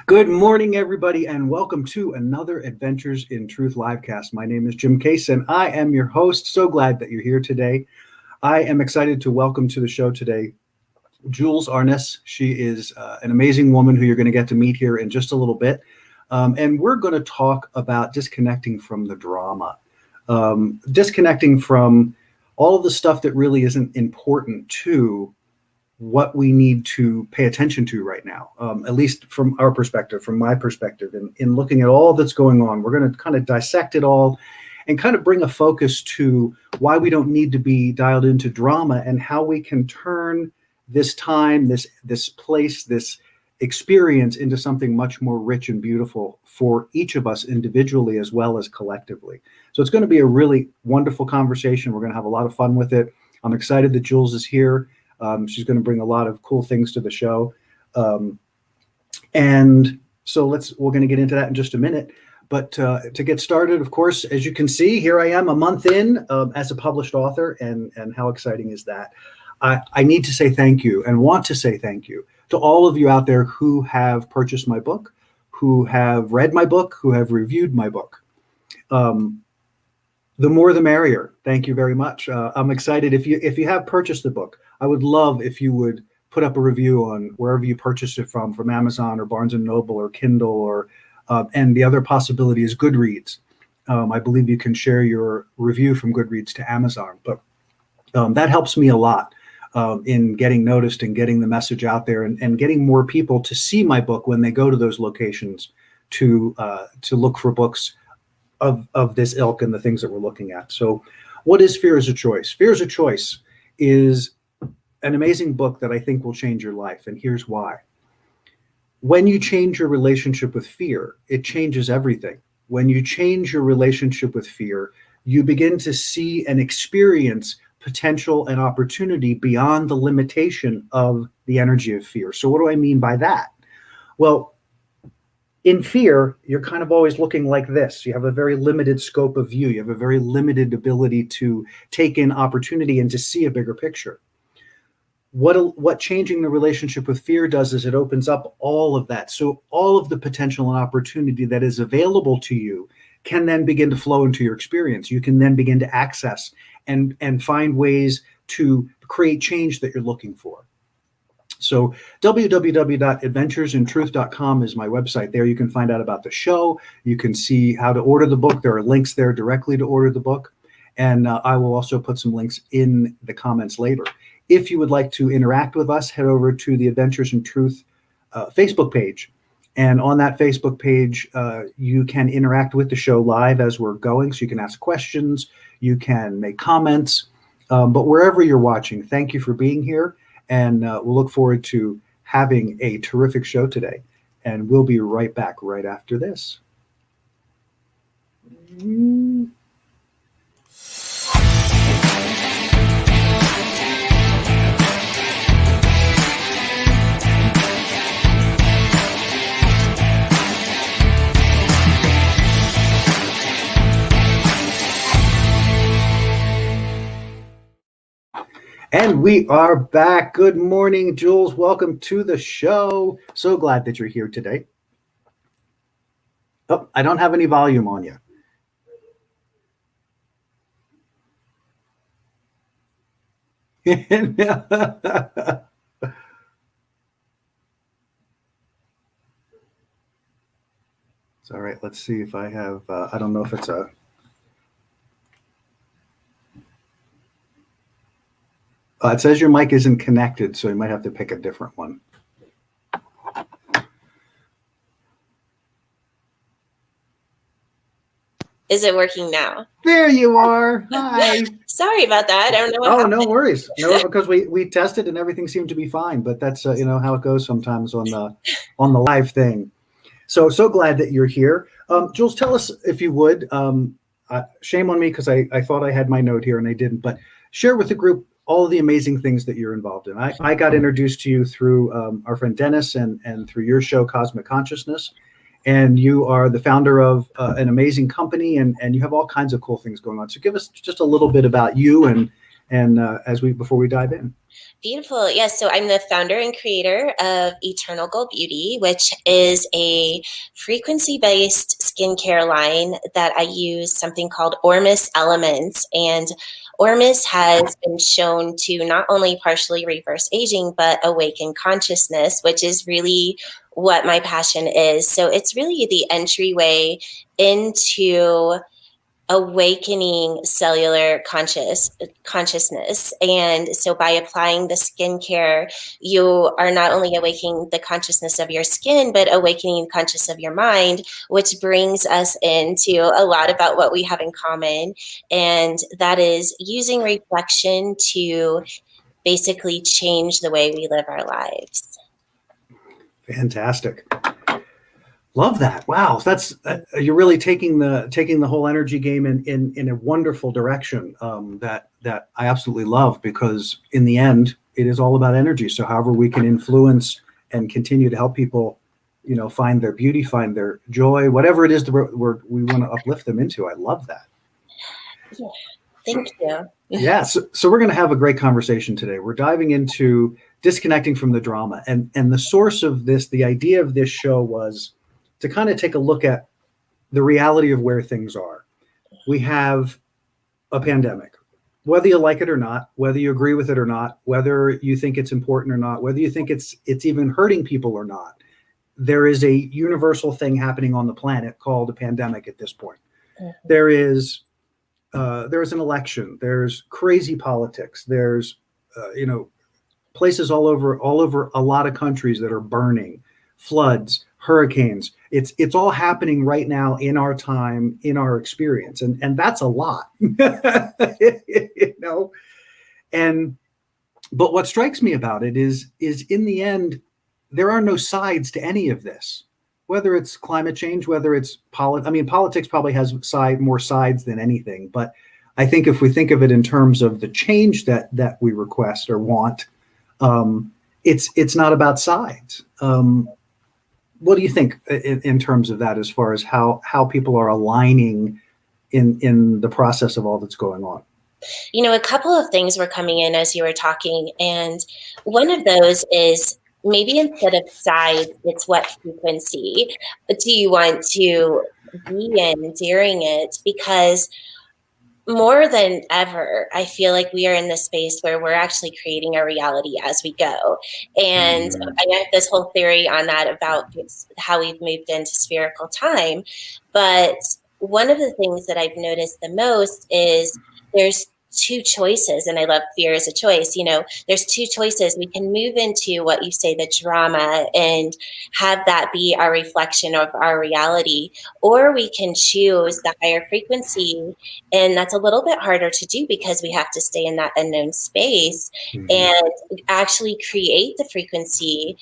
Good morning, everybody, and welcome to another Adventures in Truth livecast. My name is Jim Case, and I am your host. So glad that you're here today. I am excited to welcome to the show today Jules Arnes. She is an amazing woman who you're going to get to meet here in just a little bit. And we're going to talk about disconnecting from the drama, disconnecting from all of the stuff that really isn't important to what we need to pay attention to right now, at least from our perspective, from my perspective, in looking at all that's going on. We're going to kind of dissect it all and kind of bring a focus to why we don't need to be dialed into drama and how we can turn this time, this place, this experience into something much more rich and beautiful for each of us individually as well as collectively. So it's going to be a really wonderful conversation. We're going to have a lot of fun with it. I'm excited that Jules is here. She's going to bring a lot of cool things to the show. And so we're going to get into that in just a minute. But to get started, of course, as you can see, here I am a month in as a published author. And how exciting is that? I need to say thank you and want to say thank you to all of you out there who have purchased my book, who have read my book, who have reviewed my book. The more the merrier. Thank you very much. I'm excited. If you have purchased the book, I would love if you would put up a review on wherever you purchased it from Amazon or Barnes & Noble or Kindle, or and the other possibility is Goodreads. I believe you can share your review from Goodreads to Amazon, but that helps me a lot in getting noticed and getting the message out there and getting more people to see my book when they go to those locations to look for books of this ilk and the things that we're looking at. So what is Fear is a Choice? Fear is a Choice is an amazing book that I think will change your life. And here's why. When you change your relationship with fear, it changes everything. When you change your relationship with fear, you begin to see and experience potential and opportunity beyond the limitation of the energy of fear. So what do I mean by that? Well, in fear, you're kind of always looking like this. You have a very limited scope of view. You have a very limited ability to take in opportunity and to see a bigger picture. What changing the relationship with fear does is it opens up all of that. So all of the potential and opportunity that is available to you can then begin to flow into your experience. You can then begin to access and find ways to create change that you're looking for. So www.adventuresintruth.com is my website. There you can find out about the show. You can see how to order the book. There are links there directly to order the book. And I will also put some links in the comments later. If you would like to interact with us, head over to the Adventures in Truth Facebook page. And on that Facebook page, you can interact with the show live as we're going. So you can ask questions, you can make comments. But wherever you're watching, thank you for being here. And we'll look forward to having a terrific show today. And we'll be right back right after this. And we are back. Good morning, Jules. Welcome to the show. So glad that you're here today. Oh, I don't have any volume on you. It's all right. Let's see if I have, I don't know if it's a, it says your mic isn't connected, so you might have to pick a different one. Is it working now? There you are. Hi. Sorry about that. I don't know what happened. No worries. No, because we tested and everything seemed to be fine, but that's how it goes sometimes on the live thing. So glad that you're here. Jules, tell us if you would. Shame on me because I thought I had my note here and I didn't, but share with the group all of the amazing things that you're involved in. I got introduced to you through our friend Dennis and through your show, Cosmic Consciousness. And you are the founder of an amazing company and you have all kinds of cool things going on. So give us just a little bit about you and before we dive in. Beautiful. Yes. So I'm the founder and creator of Eternal Gold Beauty, which is a frequency-based skincare line that I use something called Arnes elements. And Arnes has been shown to not only partially reverse aging, but awaken consciousness, which is really what my passion is. So it's really the entryway into awakening cellular consciousness. And so by applying the skincare, you are not only awakening the consciousness of your skin, but awakening the consciousness of your mind, which brings us into a lot about what we have in common. And that is using reflection to basically change the way we live our lives. Fantastic. Love that. Wow, that's you're really taking the whole energy game in a wonderful direction that I absolutely love, because in the end it is all about energy. So however we can influence and continue to help people, find their beauty, find their joy, whatever it is we want to uplift them into. I love that. Yeah, thank you. Yeah, so we're going to have a great conversation today. We're diving into disconnecting from the drama, and the source of this, the idea of this show was to kind of take a look at the reality of where things are. We have a pandemic, whether you like it or not, whether you agree with it or not, whether you think it's important or not, whether you think it's even hurting people or not. There is a universal thing happening on the planet called a pandemic at this point. Mm-hmm. There is an election. There's crazy politics. There's places all over a lot of countries that are burning, floods, hurricanes. It's all happening right now in our time, in our experience, and that's a lot. But what strikes me about it is in the end, there are no sides to any of this. Whether it's climate change, whether it's politics probably has more sides than anything. But I think if we think of it in terms of the change that we request or want, it's not about sides. What do you think in terms of that, as far as how people are aligning in the process of all that's going on? A couple of things were coming in as you were talking, and one of those is maybe instead of sides, it's what frequency do you want to be in during it? Because more than ever, I feel like we are in this space where we're actually creating a reality as we go. And I have this whole theory on that about how we've moved into spherical time. But one of the things that I've noticed the most is there's two choices, and I love fear as a choice. There's two choices. We can move into what you say, the drama, and have that be our reflection of our reality, or we can choose the higher frequency, and that's a little bit harder to do because we have to stay in that unknown space and actually create the frequency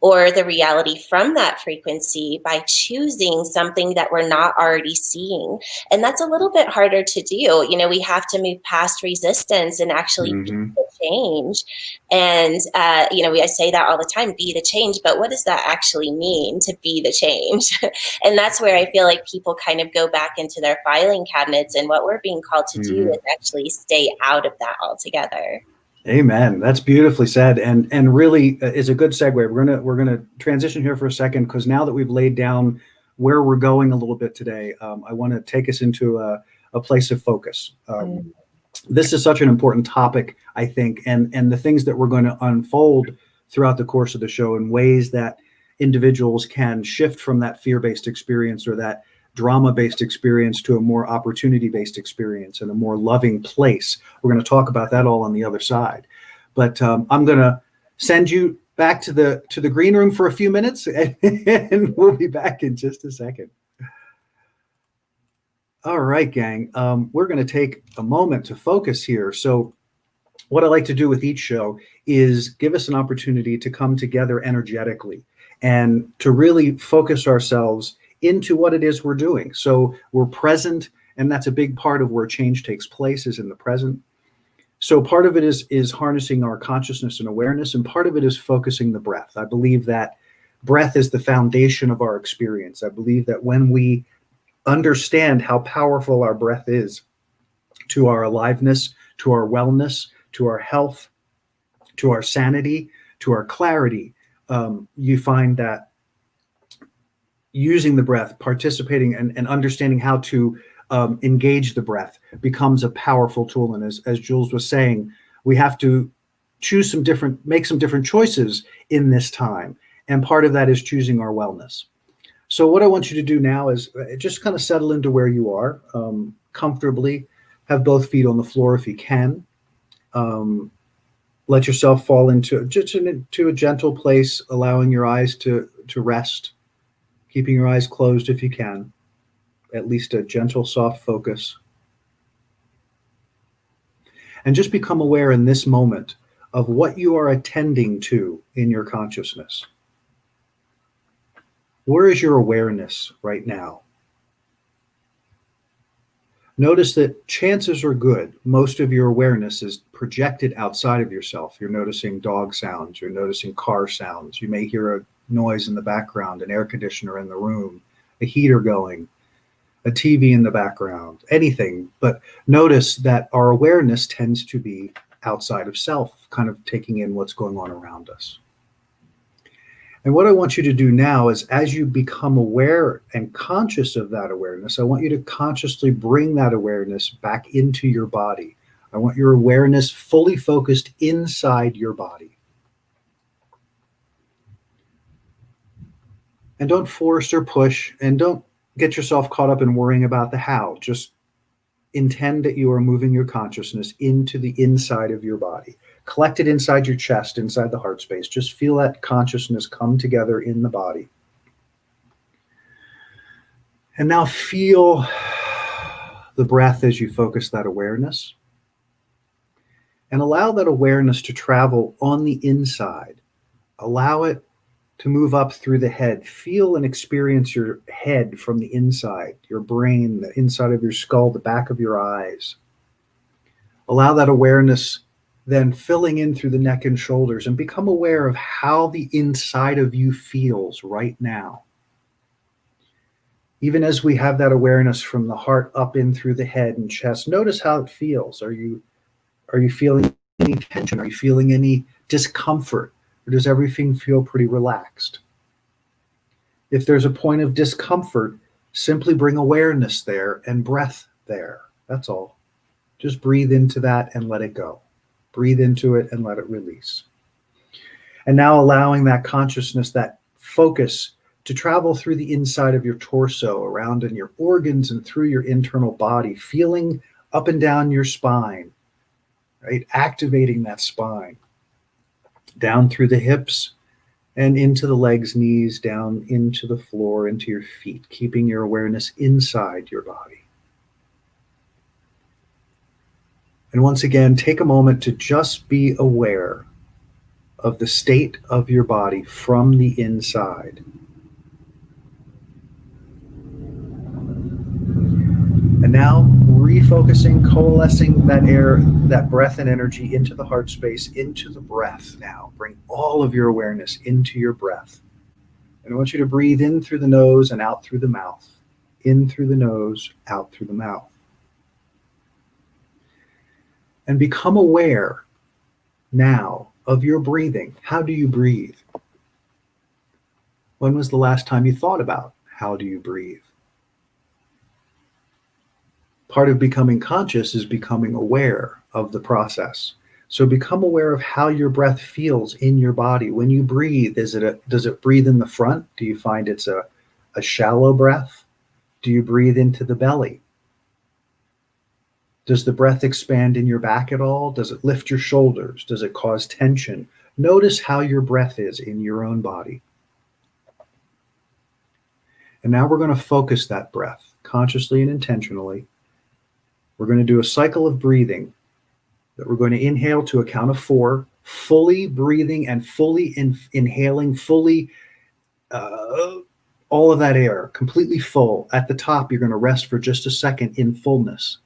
or the reality from that frequency by choosing something that we're not already seeing. And that's a little bit harder to do. We have to move past resistance and actually be the change. And, I say that all the time, be the change, but what does that actually mean to be the change? And that's where I feel like people kind of go back into their filing cabinets, and what we're being called to do is actually stay out of that altogether. Amen. That's beautifully said, and really is a good segue. We're gonna transition here for a second, because now that we've laid down where we're going a little bit today, I want to take us into a place of focus. This is such an important topic, I think, and the things that we're going to unfold throughout the course of the show in ways that individuals can shift from that fear-based experience or that drama-based experience to a more opportunity-based experience and a more loving place. We're going to talk about that all on the other side. But I'm going to send you back to the green room for a few minutes, and we'll be back in just a second. All right, gang. We're going to take a moment to focus here. So what I like to do with each show is give us an opportunity to come together energetically and to really focus ourselves into what it is we're doing. So we're present, and that's a big part of where change takes place, is in the present. So part of it is harnessing our consciousness and awareness, and part of it is focusing the breath. I believe that breath is the foundation of our experience. I believe that when we understand how powerful our breath is to our aliveness, to our wellness, to our health, to our sanity, to our clarity. You find that using the breath, participating and understanding how to engage the breath becomes a powerful tool. And as Jules was saying, we have to make some different choices in this time. And part of that is choosing our wellness. So what I want you to do now is just kind of settle into where you are comfortably, have both feet on the floor if you can. Let yourself fall into a gentle place, allowing your eyes to rest, keeping your eyes closed if you can, at least a gentle, soft focus. And just become aware in this moment of what you are attending to in your consciousness. Where is your awareness right now? Notice that chances are good. Most of your awareness is projected outside of yourself. You're noticing dog sounds. You're noticing car sounds. You may hear a noise in the background, an air conditioner in the room, a heater going, a TV in the background, anything. But notice that our awareness tends to be outside of self, kind of taking in what's going on around us. And what I want you to do now is, as you become aware and conscious of that awareness, I want you to consciously bring that awareness back into your body. I want your awareness fully focused inside your body. And don't force or push, and don't get yourself caught up in worrying about the how. Just intend that you are moving your consciousness into the inside of your body. Collect it inside your chest, inside the heart space. Just feel that consciousness come together in the body. And now feel the breath as you focus that awareness. And allow that awareness to travel on the inside. Allow it to move up through the head. Feel and experience your head from the inside, your brain, the inside of your skull, the back of your eyes. Allow that awareness then filling in through the neck and shoulders, and become aware of how the inside of you feels right now. Even as we have that awareness from the heart up in through the head and chest, notice how it feels. Are you feeling any tension? Are you feeling any discomfort? Or does everything feel pretty relaxed? If there's a point of discomfort, simply bring awareness there and breath there. That's all. Just breathe into that and let it go. Breathe into it and let it release. And now allowing that consciousness, that focus, to travel through the inside of your torso, around in your organs and through your internal body, feeling up and down your spine, right? Activating that spine, down through the hips and into the legs, knees, down into the floor, into your feet, keeping your awareness inside your body. And once again, take a moment to just be aware of the state of your body from the inside. And now refocusing, coalescing that air, that breath and energy into the heart space, into the breath now. Bring all of your awareness into your breath. And I want you to breathe in through the nose and out through the mouth. In through the nose, out through the mouth. And become aware now of your breathing. How do you breathe? When was the last time you thought about how do you breathe? Part of becoming conscious is becoming aware of the process. So become aware of how your breath feels in your body. When you breathe, does it breathe in the front? Do you find it's a shallow breath? Do you breathe into the belly? Does the breath expand in your back at all? Does it lift your shoulders? Does it cause tension? Notice how your breath is in your own body. And now we're going to focus that breath consciously and intentionally. We're going to do a cycle of breathing that we're going to inhale to a count of 4, fully breathing and fully inhaling, fully all of that air, completely full. At the top, you're going to rest for just a second in fullness.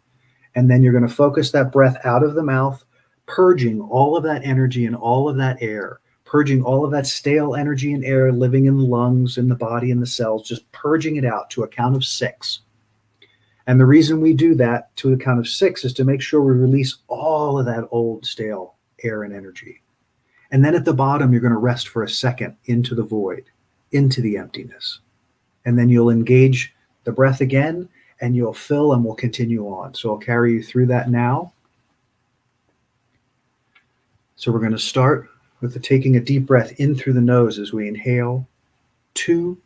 And then you're going to focus that breath out of the mouth, purging all of that energy and all of that air, purging all of that stale energy and air living in the lungs, in the body, in the cells, just purging it out to a count of 6. And the reason we do that to the count of 6 is to make sure we release all of that old stale air and energy. And then at the bottom, you're going to rest for a second into the void, into the emptiness. And then you'll engage the breath again, and you'll fill, and we'll continue on. So I'll carry you through that now. So we're going to start with taking a deep breath in through the nose as we inhale. 2,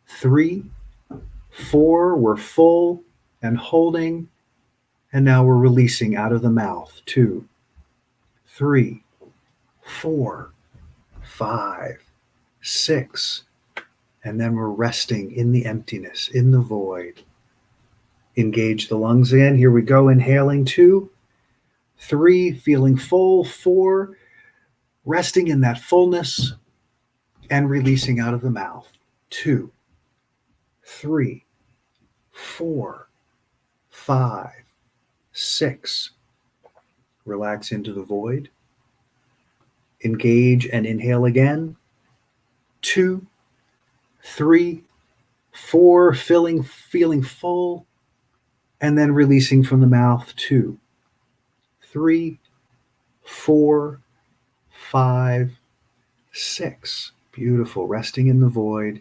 3, 4, we're full and holding. And now we're releasing out of the mouth. 2, 3, 4, 5, 6. And then we're resting in the emptiness, in the void. Engage the lungs again. Here we go. Inhaling 2, 3, feeling full. 4, resting in that fullness and releasing out of the mouth. 2, 3, 4, 5, 6. Relax into the void. Engage and inhale again. 2, 3, 4, feeling full, and then releasing from the mouth. 2, 3, 4, 5, 6. Beautiful. Resting in the void,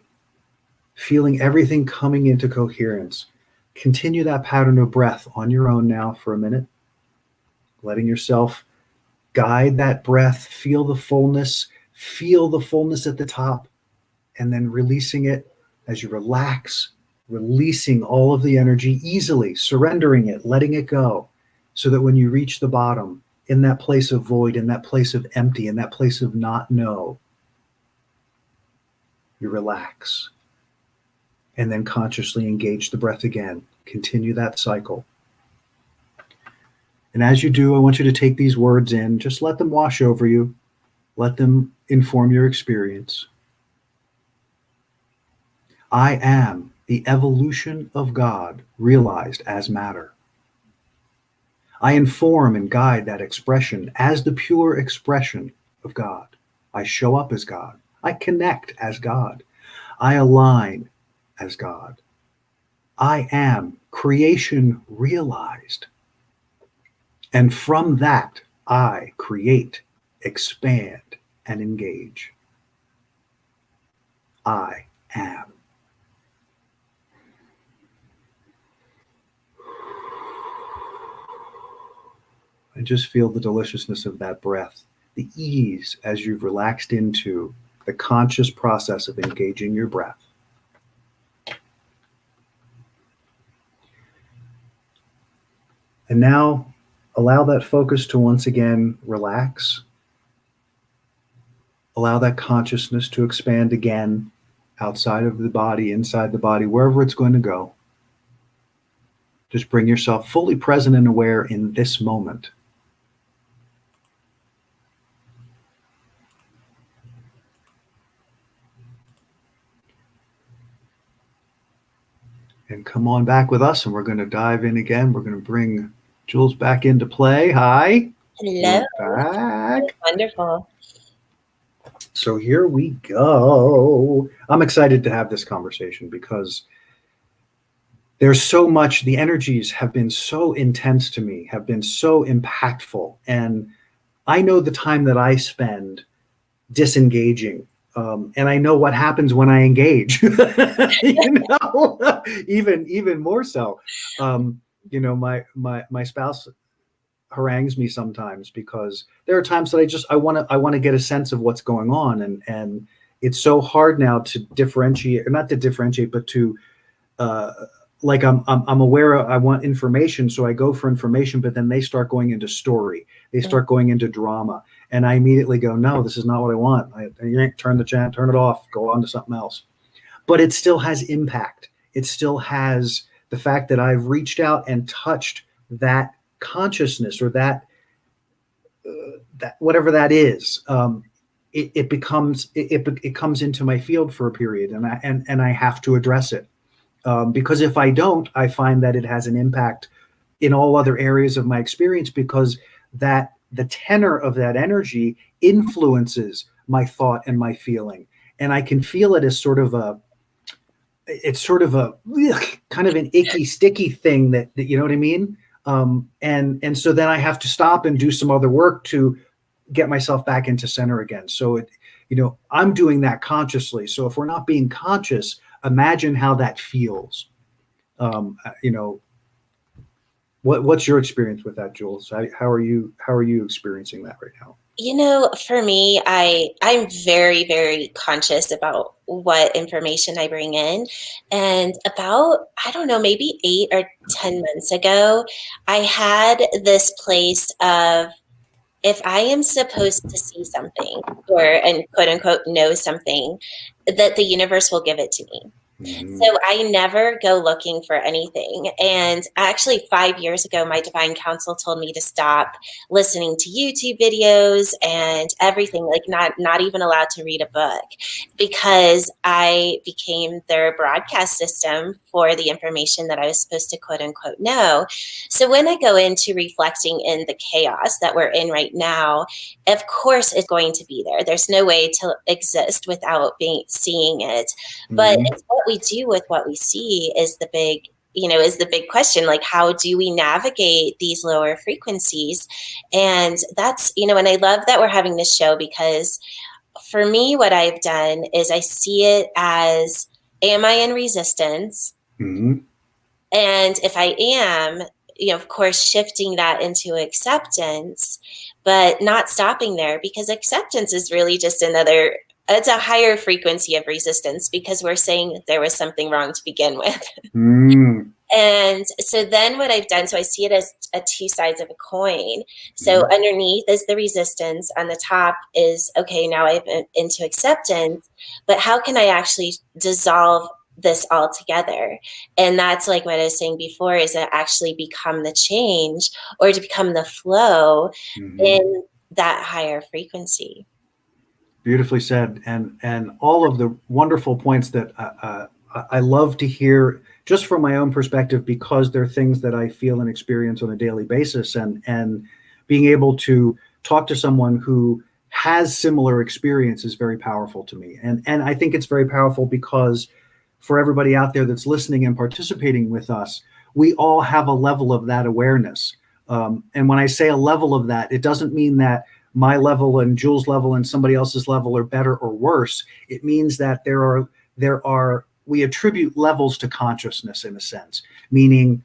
feeling everything coming into coherence. Continue that pattern of breath on your own now for a minute, letting yourself guide that breath. Feel the fullness at the top, and then releasing it as you relax, releasing all of the energy easily, surrendering it, letting it go, so that when you reach the bottom, in that place of void, in that place of empty, in that place of not know, you relax. And then consciously engage the breath again. Continue that cycle. And as you do, I want you to take these words in. Just let them wash over you. Let them inform your experience. I am the evolution of God realized as matter. I inform and guide that expression as the pure expression of God. I show up as God. I connect as God. I align as God. I am creation realized. And from that, I create, expand, and engage. I am. And just feel the deliciousness of that breath, the ease as you've relaxed into the conscious process of engaging your breath. And now allow that focus to once again relax. Allow that consciousness to expand again outside of the body, inside the body, wherever it's going to go. Just bring yourself fully present and aware in this moment. And come on back with us, and we're going to dive in again. We're going to bring Jules back into play. Hi. Hello. We're back. Wonderful. So here we go. I'm excited to have this conversation because there's so much, the energies have been so intense to me, have been so impactful. And I know the time that I spend disengaging. And I know what happens when I engage, even more so. My spouse harangues me sometimes because there are times that I want to get a sense of what's going on. And it's so hard now to differentiate, or not to differentiate, but to, like I'm aware I want information. So I go for information, but then they start going into story. They start going into drama. And I immediately go, no, this is not what I want. Turn the channel, turn it off, go on to something else. But it still has impact. It still has the fact that I've reached out and touched that consciousness, or that whatever that is. It comes into my field for a period, and I have to address it. Because if I don't, I find that it has an impact in all other areas of my experience, because that the tenor of that energy influences my thought and my feeling. And I can feel it as sort of it's sort of a kind of an icky, sticky thing that you know what I mean? And so then I have to stop and do some other work to get myself back into center again. So I'm doing that consciously. So if we're not being conscious, imagine how that feels. What's your experience with that, Jules? How are you experiencing that right now? For me, I'm very, very conscious about what information I bring in. And about, I don't know, maybe 8 or 10 months ago, I had this place of, if I am supposed to see something and quote unquote know something, that the universe will give it to me. Mm-hmm. So I never go looking for anything. And actually, 5 years ago, my divine counsel told me to stop listening to YouTube videos and everything, like not even allowed to read a book, because I became their broadcast system for the information that I was supposed to quote unquote know. So when I go into reflecting in the chaos that we're in right now, of course it's going to be there. There's no way to exist without seeing it. But Mm-hmm. it's what we do with what we see is the big question. Like, how do we navigate these lower frequencies? And that's, and I love that we're having this show, because for me, what I've done is I see it as, am I in resistance? Mm-hmm. And if I am, of course, shifting that into acceptance, but not stopping there, because acceptance is really just it's a higher frequency of resistance, because we're saying that there was something wrong to begin with. Mm-hmm. And so then what I've done, so I see it as two sides of a coin. So Mm-hmm. underneath is the resistance. On the top is, okay, now I've been into acceptance, but how can I actually dissolve this all together? And that's like what I was saying before, is to actually become the change, or to become the flow Mm-hmm. in that higher frequency. Beautifully said, and all of the wonderful points that I love to hear, just from my own perspective, because they're things that I feel and experience on a daily basis, and being able to talk to someone who has similar experience is very powerful to me, and I think it's very powerful because for everybody out there that's listening and participating with us, we all have a level of that awareness, and when I say a level of that, it doesn't mean that my level and Jules' level and somebody else's level are better or worse. It means that we attribute levels to consciousness, in a sense, meaning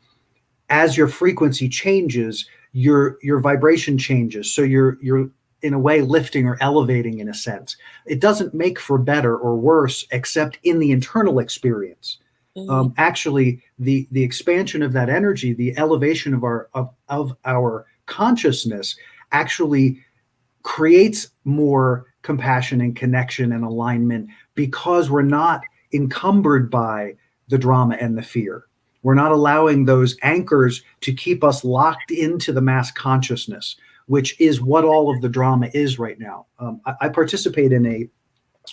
as your frequency changes, your vibration changes. So you're in a way lifting or elevating, in a sense. It doesn't make for better or worse, except in the internal experience. Mm-hmm. Actually, the expansion of that energy, the elevation of our consciousness, actually creates more compassion and connection and alignment, because we're not encumbered by the drama and the fear. We're not allowing those anchors to keep us locked into the mass consciousness, which is what all of the drama is right now. I participate in a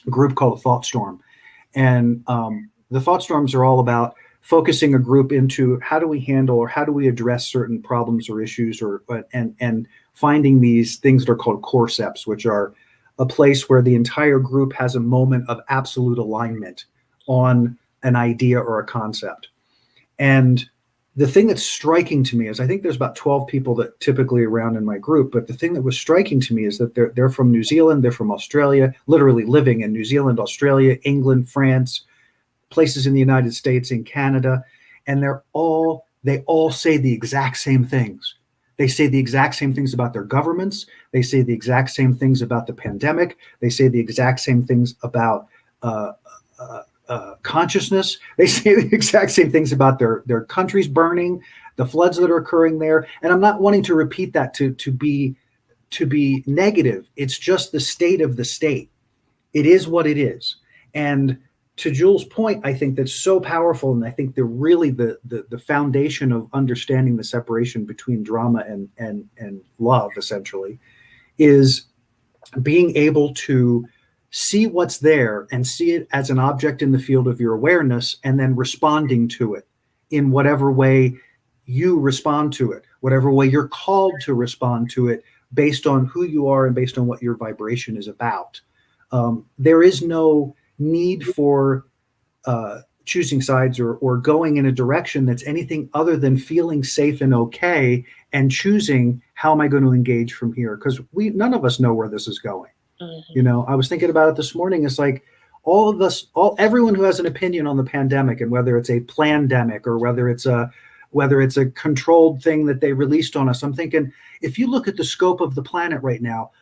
group called Thought Storm, and the Thought Storms are all about focusing a group into how do we handle or how do we address certain problems or issues, and finding these things that are called corceps, which are a place where the entire group has a moment of absolute alignment on an idea or a concept. And the thing that's striking to me is, I think there's about 12 people that typically around in my group, but the thing that was striking to me is that they're from New Zealand, they're from Australia, literally living in New Zealand, Australia, England, France, places in the United States, in Canada, and they all say the exact same things. They say the exact same things about their governments. They say the exact same things about the pandemic. They say the exact same things about consciousness. They say the exact same things about their countries burning, the floods that are occurring there. And I'm not wanting to repeat that to be negative. It's just the state of the state. It is what it is. And to Jules' point, I think that's so powerful, and I think the foundation of understanding the separation between drama and love, essentially, is being able to see what's there and see it as an object in the field of your awareness, and then responding to it in whatever way you respond to it, whatever way you're called to respond to it, based on who you are and based on what your vibration is about. There is no need for choosing sides or going in a direction that's anything other than feeling safe and okay and choosing how am I going to engage from here, because none of us know where this is going. Mhm. I was thinking about it this morning. It's like everyone who has an opinion on the pandemic, and whether it's a plandemic or whether it's a controlled thing that they released on us, I'm thinking, if you look at the scope of the planet right now,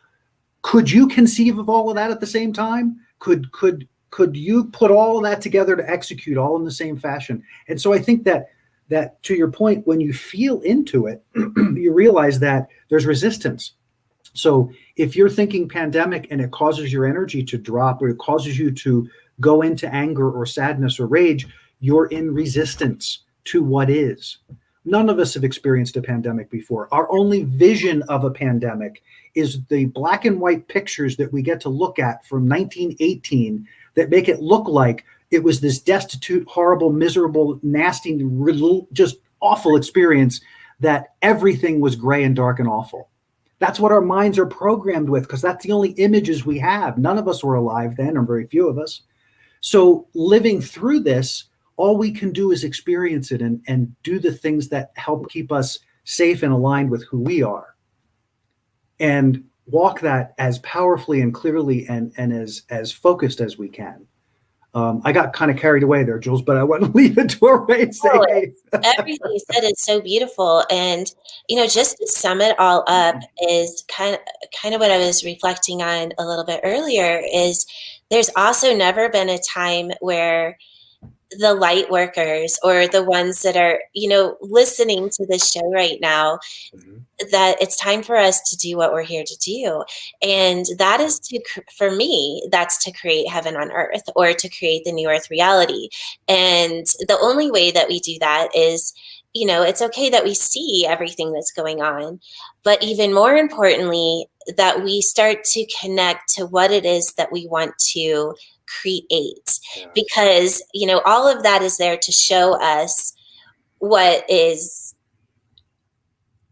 could you conceive of all of that at the same time? Could you put all of that together to execute all in the same fashion? And so I think that to your point, when you feel into it, you realize that there's resistance. So if you're thinking pandemic and it causes your energy to drop, or it causes you to go into anger or sadness or rage, you're in resistance to what is. None of us have experienced a pandemic before. Our only vision of a pandemic is the black and white pictures that we get to look at from 1918 that make it look like it was this destitute, horrible, miserable, nasty, just awful experience, that everything was gray and dark and awful. That's what our minds are programmed with, because that's the only images we have. None of us were alive then, or very few of us. So living through this, all we can do is experience it and do the things that help keep us safe and aligned with who we are, and walk that as powerfully and clearly and as focused as we can. I got kind of carried away there, Jules, but I want to leave it to a way and say, Oh, hey. everything you said is so beautiful. And, just to sum it all up is kind of what I was reflecting on a little bit earlier is there's also never been a time where the light workers or the ones that are, listening to this show right now, that it's time for us to do what we're here to do. And that is for me, that's to create heaven on earth, or to create the new earth reality. And the only way that we do that is, it's okay that we see everything that's going on, but even more importantly, that we start to connect to what it is that we want to create. Yes. Because, all of that is there to show us what is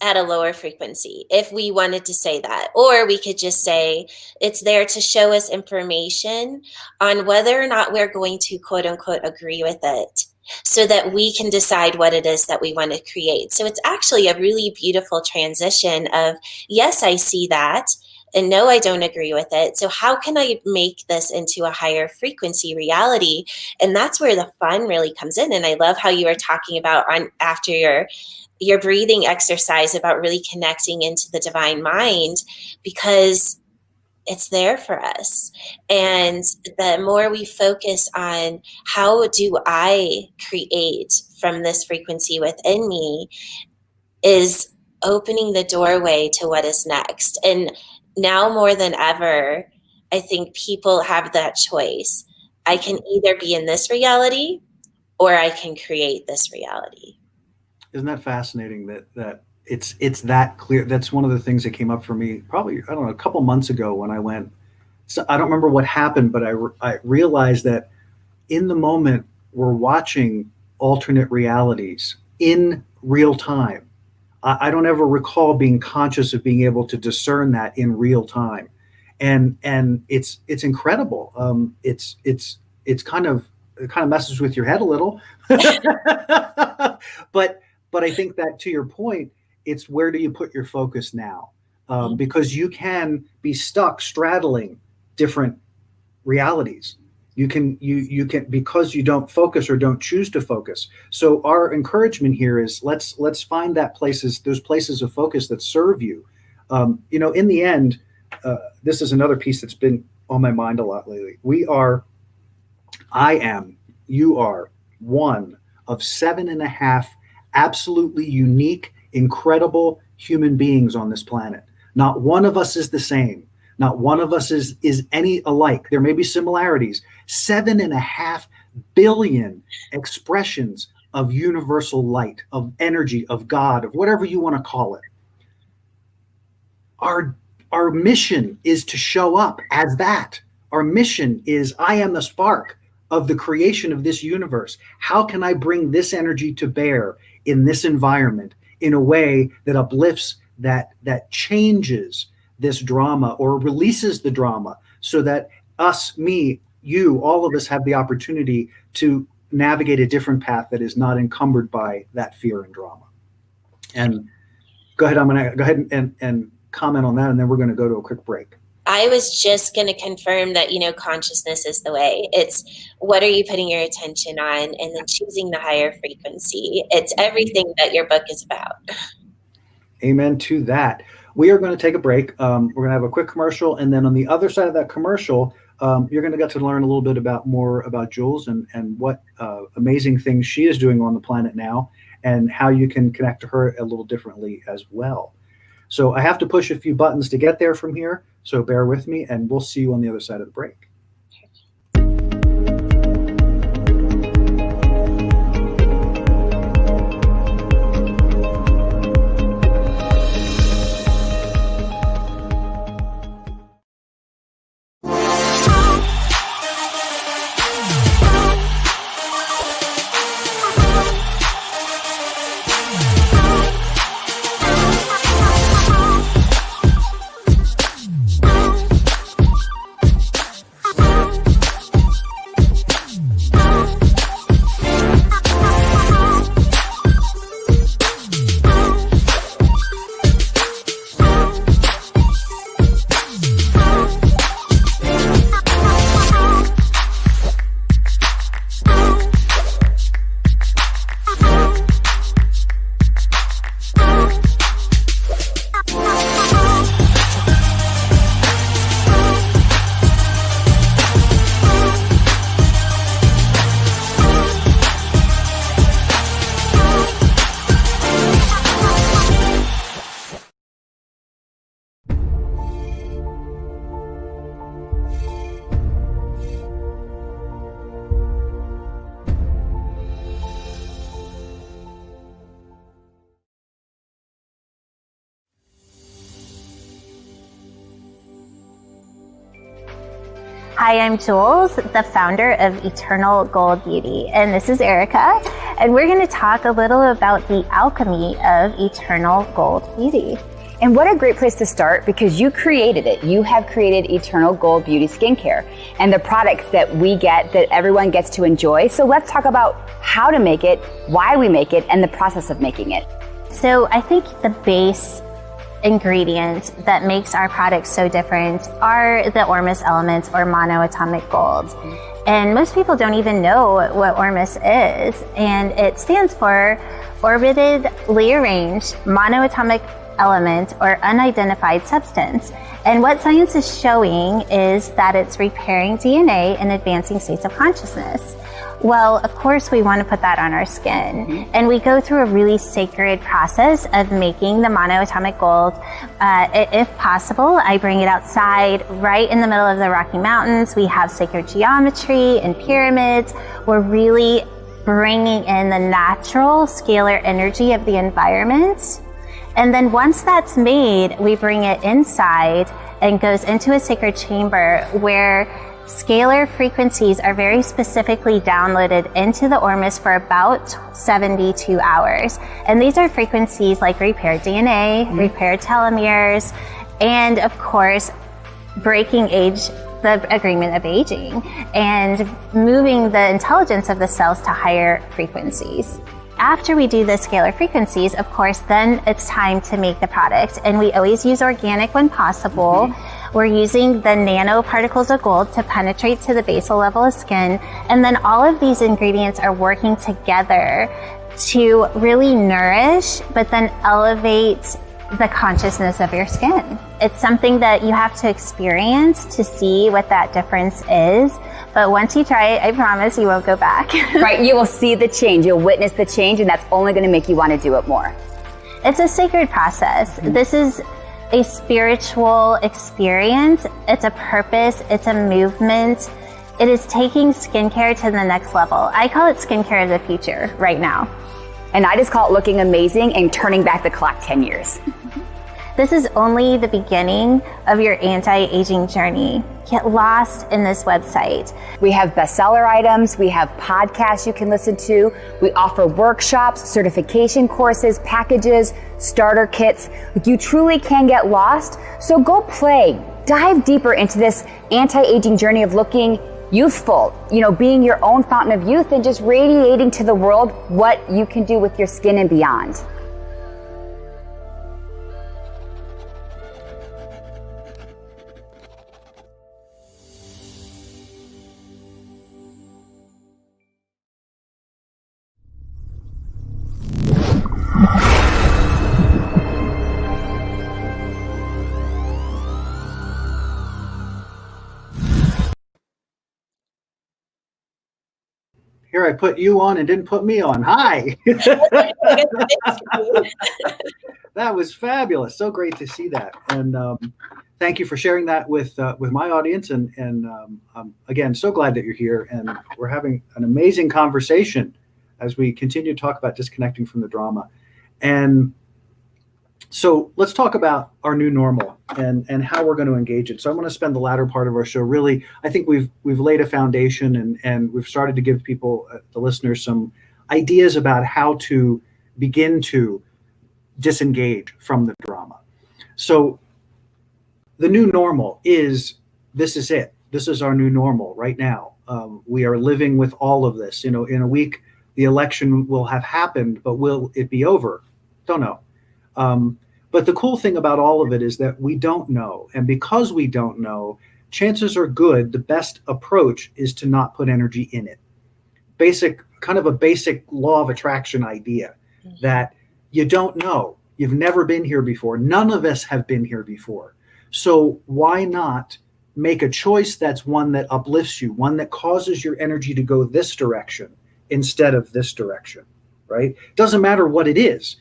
at a lower frequency, if we wanted to say that. Or we could just say it's there to show us information on whether or not we're going to quote unquote agree with it, so that we can decide what it is that we want to create. So it's actually a really beautiful transition of, yes, I see that, and no, I don't agree with it. So how can I make this into a higher frequency reality? And that's where the fun really comes in. And I love how you were talking about after your breathing exercise about really connecting into the divine mind, because it's there for us. And the more we focus on how do I create from this frequency within me, is opening the doorway to what is next. And now more than ever, I think people have that choice. I can either be in this reality, or I can create this reality. Isn't that fascinating that it's that clear? That's one of the things that came up for me probably, I don't know, a couple months ago when I went. So I don't remember what happened, but I realized that in the moment we're watching alternate realities in real time. I don't ever recall being conscious of being able to discern that in real time, and it's incredible. It's kind of, it kind of messes with your head a little, but I think that, to your point, it's where do you put your focus now? Because you can be stuck straddling different realities. You can because you don't focus or don't choose to focus. So our encouragement here is let's find those places of focus that serve you. In the end, this is another piece that's been on my mind a lot lately. You are one of 7.5 absolutely unique, incredible human beings on this planet. Not one of us is the same. Not one of us is any alike. There may be similarities. 7.5 billion expressions of universal light, of energy, of God, of whatever you want to call it. Our mission is to show up as that. Our mission is, I am the spark of the creation of this universe. How can I bring this energy to bear in this environment in a way that uplifts, that changes this drama, or releases the drama, so that us, me, you, all of us have the opportunity to navigate a different path that is not encumbered by that fear and drama. And go ahead, I'm going to go ahead and comment on that, and then we're going to go to a quick break. I was just going to confirm that, consciousness is the way. It's what are you putting your attention on, and then choosing the higher frequency. It's everything that your book is about. Amen to that. We are going to take a break. We're going to have a quick commercial, and then on the other side of that commercial, you're going to get to learn a little bit more about Jules and what amazing things she is doing on the planet now, and how you can connect to her a little differently as well. So I have to push a few buttons to get there from here, so bear with me, and we'll see you on the other side of the break. Hi, I'm Jules, the founder of Eternal Gold Beauty, and this is Erica, and we're going to talk a little about the alchemy of Eternal Gold Beauty. And what a great place to start, because you created it. You have created Eternal Gold Beauty Skincare and the products that we get, that everyone gets to enjoy. So let's talk about how to make it, why we make it, and the process of making it. So I think the base ingredient that makes our products so different are the Arnes elements, or monoatomic gold. And most people don't even know what Arnes is, and it stands for orbitally arranged monoatomic element or unidentified substance. And what science is showing is that it's repairing DNA and advancing states of consciousness. Well, of course, we want to put that on our skin. And we go through a really sacred process of making the monoatomic gold. If possible, I bring it outside right in the middle of the Rocky Mountains. We have sacred geometry and pyramids. We're really bringing in the natural scalar energy of the environment. And then once that's made, we bring it inside and goes into a sacred chamber where scalar frequencies are very specifically downloaded into the Arnes for about 72 hours. And these are frequencies like repaired DNA, repaired telomeres, and of course, breaking age, the agreement of aging, and moving the intelligence of the cells to higher frequencies. After we do the scalar frequencies, of course, then it's time to make the product. And we always use organic when possible. We're using the nanoparticles of gold to penetrate to the basal level of skin. And then all of these ingredients are working together to really nourish, but then elevate the consciousness of your skin. It's something that you have to experience to see what that difference is. But once you try it, I promise you won't go back. Right, you will see the change, you'll witness the change, and that's only going to make you want to do it more. It's a sacred process. This is a spiritual experience. It's a purpose, it's a movement. It is taking skincare to the next level. I call it skincare of the future right now. And I just call it looking amazing and turning back the clock 10 years. This is only the beginning of your anti-aging journey. Get lost in this website. We have bestseller items, we have podcasts you can listen to, we offer workshops, certification courses, packages, starter kits. You truly can get lost, so go play. Dive deeper into this anti-aging journey of looking youthful, being your own fountain of youth and just radiating to the world what you can do with your skin and beyond. Here, I put you on and didn't put me on. Hi. That was fabulous. So great to see that. And thank you for sharing that with my audience. And I'm, again, so glad that you're here. And we're having an amazing conversation as we continue to talk about disconnecting from the drama. And so let's talk about our new normal and how we're going to engage it. So I'm going to spend the latter part of our show really, I think we've laid a foundation and we've started to give people, the listeners, some ideas about how to begin to disengage from the drama. So the new normal is it. This is our new normal right now. We are living with all of this. In a week, the election will have happened, but will it be over? Don't know. But the cool thing about all of it is that we don't know. And because we don't know, chances are good the best approach is to not put energy in it. Kind of a basic law of attraction idea that you don't know. You've never been here before. None of us have been here before. So why not make a choice that's one that uplifts you, one that causes your energy to go this direction instead of this direction, right? Doesn't matter what it is.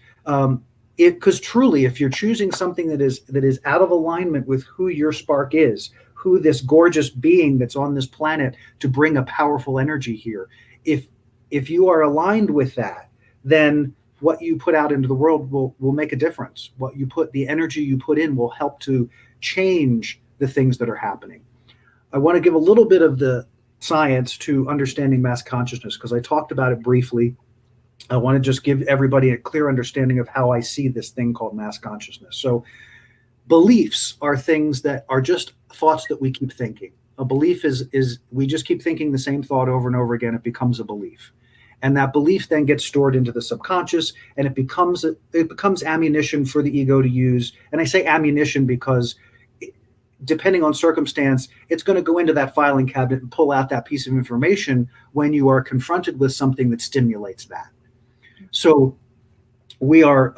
Because truly, if you're choosing something that is out of alignment with who your spark is, who this gorgeous being that's on this planet to bring a powerful energy here, if you are aligned with that, then what you put out into the world will make a difference. The energy you put in will help to change the things that are happening. I want to give a little bit of the science to understanding mass consciousness because I talked about it briefly. I want to just give everybody a clear understanding of how I see this thing called mass consciousness. So beliefs are things that are just thoughts that we keep thinking. A belief is we just keep thinking the same thought over and over again. It becomes a belief. And that belief then gets stored into the subconscious and it becomes ammunition for the ego to use. And I say ammunition because depending on circumstance, it's going to go into that filing cabinet and pull out that piece of information when you are confronted with something that stimulates that. So we are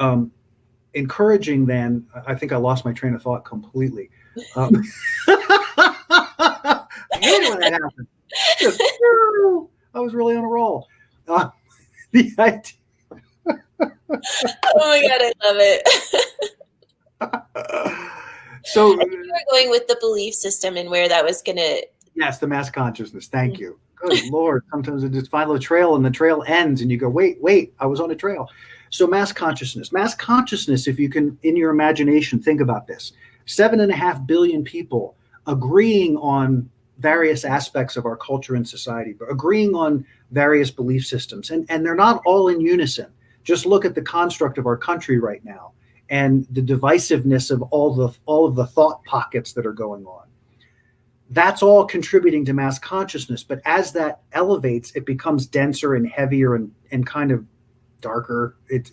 encouraging then, I think I lost my train of thought completely. I hate it when that happens. I was really on a roll. The idea. Oh my God, I love it. So I think you were going with the belief system and where that was going to. Yes, the mass consciousness. Thank you. Good Lord. Sometimes it just follow a trail and the trail ends and you go, wait, I was on a trail. So mass consciousness, if you can, in your imagination, think about this, 7.5 billion people agreeing on various aspects of our culture and society, but agreeing on various belief systems. And they're not all in unison. Just look at the construct of our country right now and the divisiveness of all of the thought pockets that are going on. That's all contributing to mass consciousness. But as that elevates, it becomes denser and heavier and kind of darker. It's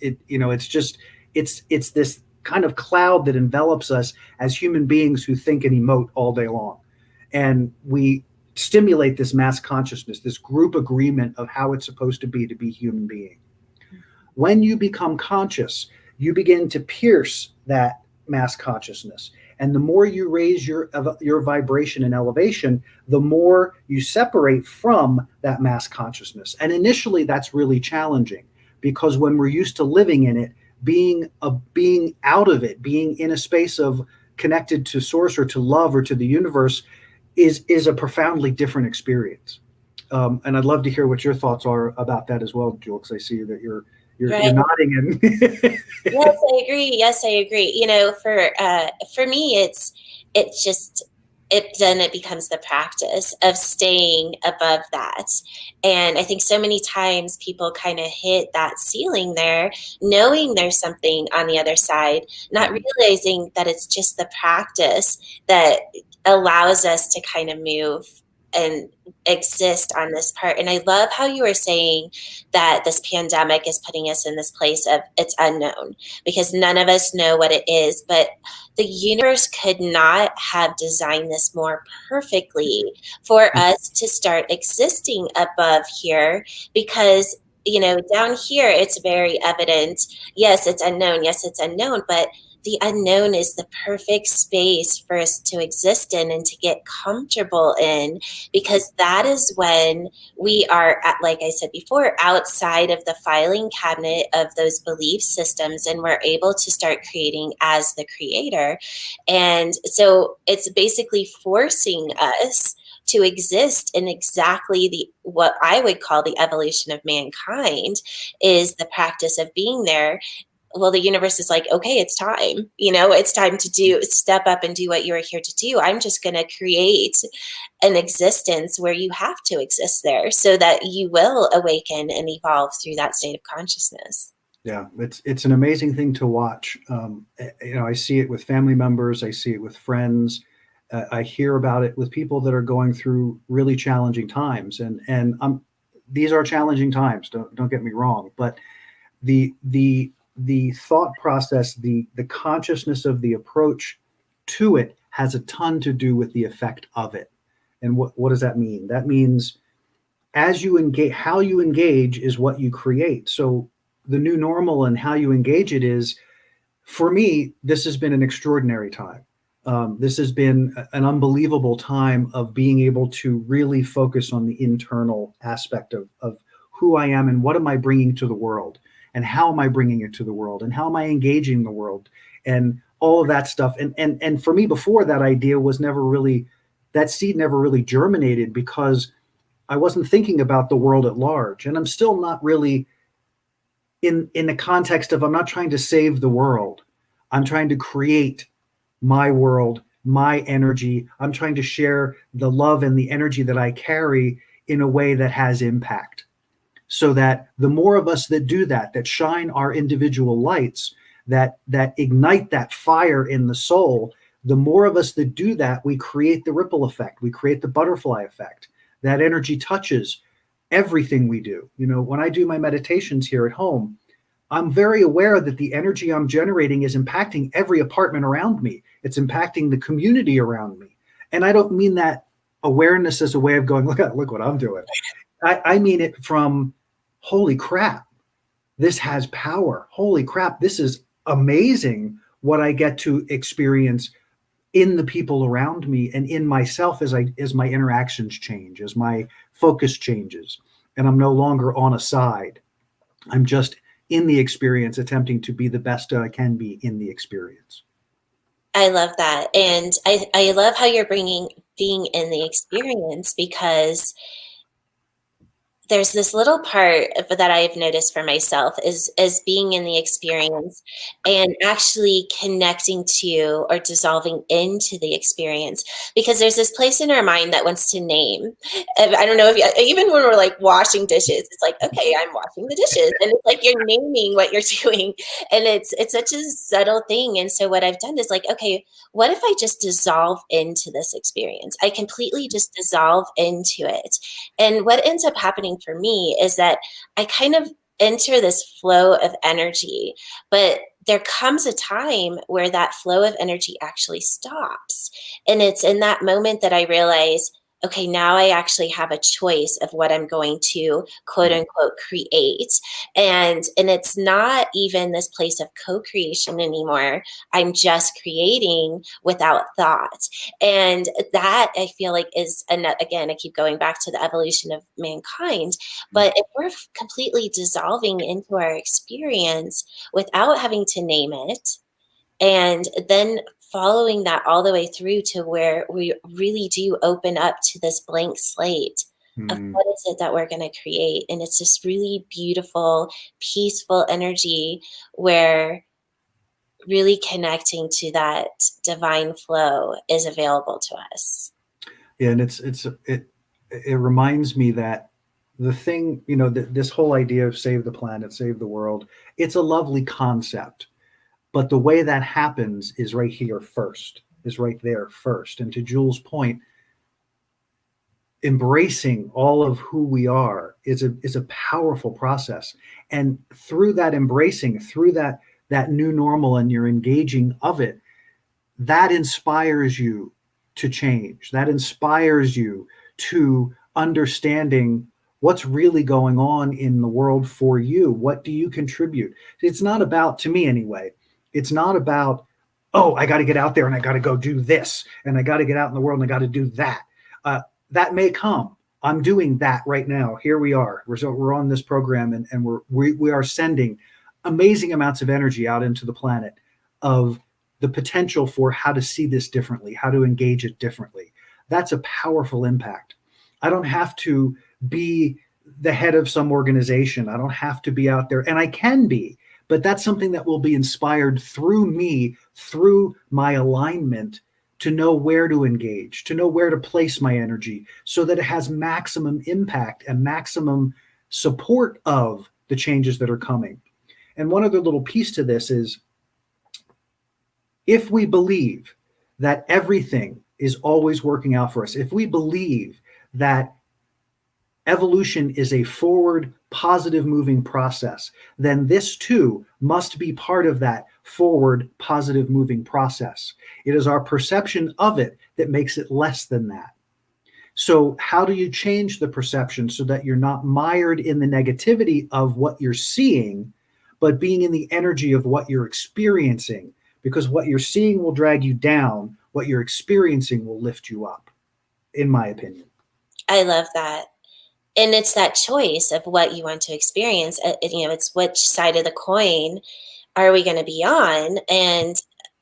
this kind of cloud that envelops us as human beings who think and emote all day long. And we stimulate this mass consciousness, this group agreement of how it's supposed to be human being. When you become conscious, you begin to pierce that mass consciousness. And the more you raise your vibration and elevation, the more you separate from that mass consciousness. And initially, that's really challenging because when we're used to living in it, being out of it, being in a space of connected to source or to love or to the universe is a profoundly different experience. And I'd love to hear what your thoughts are about that as well, Jewel, because I see that you're right. nodding. And Yes, I agree. For me, it becomes the practice of staying above that. And I think so many times people kind of hit that ceiling there, knowing there's something on the other side, not realizing that it's just the practice that allows us to kind of move and exist on this part. And I love how you were saying that this pandemic is putting us in this place of it's unknown, because none of us know what it is, but the universe could not have designed this more perfectly for us to start existing above here, because down here it's very evident. Yes, it's unknown. Yes, it's unknown, but the unknown is the perfect space for us to exist in and to get comfortable in, because that is when we are, like I said before, outside of the filing cabinet of those belief systems, and we're able to start creating as the creator. And so it's basically forcing us to exist in exactly what I would call the evolution of mankind, is the practice of being there. Well, the universe is like, okay, it's time. It's time to step up and do what you are here to do. I'm just going to create an existence where you have to exist there so that you will awaken and evolve through that state of consciousness. Yeah, it's an amazing thing to watch. I see it with family members. I see it with friends. I hear about it with people that are going through really challenging times, and these are challenging times. Don't get me wrong, but the thought process, the consciousness of the approach to it has a ton to do with the effect of it. And what does that mean? That means as you engage, how you engage is what you create. So the new normal and how you engage it is, for me, this has been an extraordinary time. This has been an unbelievable time of being able to really focus on the internal aspect of who I am and what am I bringing to the world, and how am I bringing it to the world, and how am I engaging the world, and all of that stuff. And for me, before, that idea was never really, that seed never really germinated, because I wasn't thinking about the world at large. And I'm still not really in the context of, I'm not trying to save the world. I'm trying to create my world, my energy. I'm trying to share the love and the energy that I carry in a way that has impact. So that the more of us that do that, that shine our individual lights, that ignite that fire in the soul, the more of us that do that, we create the ripple effect. We create the butterfly effect. That energy touches everything we do. When I do my meditations here at home, I'm very aware that the energy I'm generating is impacting every apartment around me. It's impacting the community around me. And I don't mean that awareness as a way of going, look what I'm doing. I mean it from, holy crap, this has power. Holy crap, this is amazing what I get to experience in the people around me and in myself as my interactions change, as my focus changes. And I'm no longer on a side. I'm just in the experience, attempting to be the best I can be in the experience. I love that. And I love how you're bringing being in the experience, because there's this little part that I've noticed for myself is being in the experience and actually connecting to or dissolving into the experience, because there's this place in our mind that wants to name. I don't know if even when we're like washing dishes, it's like, okay, I'm washing the dishes, and it's like you're naming what you're doing, and it's such a subtle thing. And so what I've done is like, okay, what if I just dissolve into this experience? I completely just dissolve into it. And what ends up happening for me is that I kind of enter this flow of energy, but there comes a time where that flow of energy actually stops. And it's in that moment that I realize, okay, now I actually have a choice of what I'm going to quote unquote create. And it's not even this place of co-creation anymore. I'm just creating without thought. And that, I feel like, is, again, I keep going back to the evolution of mankind. But if we're completely dissolving into our experience without having to name it, and then following that all the way through to where we really do open up to this blank slate of what is it that we're going to create. And it's this really beautiful, peaceful energy where really connecting to that divine flow is available to us. Yeah, and it reminds me that the thing, this whole idea of save the planet, save the world, it's a lovely concept. But the way that happens is right here first, is right there first. And to Jules' point, embracing all of who we are is a powerful process. And through that embracing, through that new normal, and you're engaging of it, that inspires you to change. That inspires you to understanding what's really going on in the world for you. What do you contribute? It's not about, to me anyway, it's not about, oh, I got to get out there and I got to go do this, and I got to get out in the world and I got to do that. That may come. I'm doing that right now. Here we are. We're on this program, and we are sending amazing amounts of energy out into the planet of the potential for how to see this differently, how to engage it differently. That's a powerful impact. I don't have to be the head of some organization. I don't have to be out there, and I can be, but that's something that will be inspired through me, through my alignment, to know where to engage, to know where to place my energy so that it has maximum impact and maximum support of the changes that are coming. And one other little piece to this is, if we believe that everything is always working out for us, if we believe that evolution is a forward, positive moving process, then this too must be part of that forward, positive moving process. It is our perception of it that makes it less than that. So how do you change the perception so that you're not mired in the negativity of what you're seeing, but being in the energy of what you're experiencing? Because what you're seeing will drag you down. What you're experiencing will lift you up, in my opinion. I love that. And it's that choice of what you want to experience. It's which side of the coin are we going to be on? And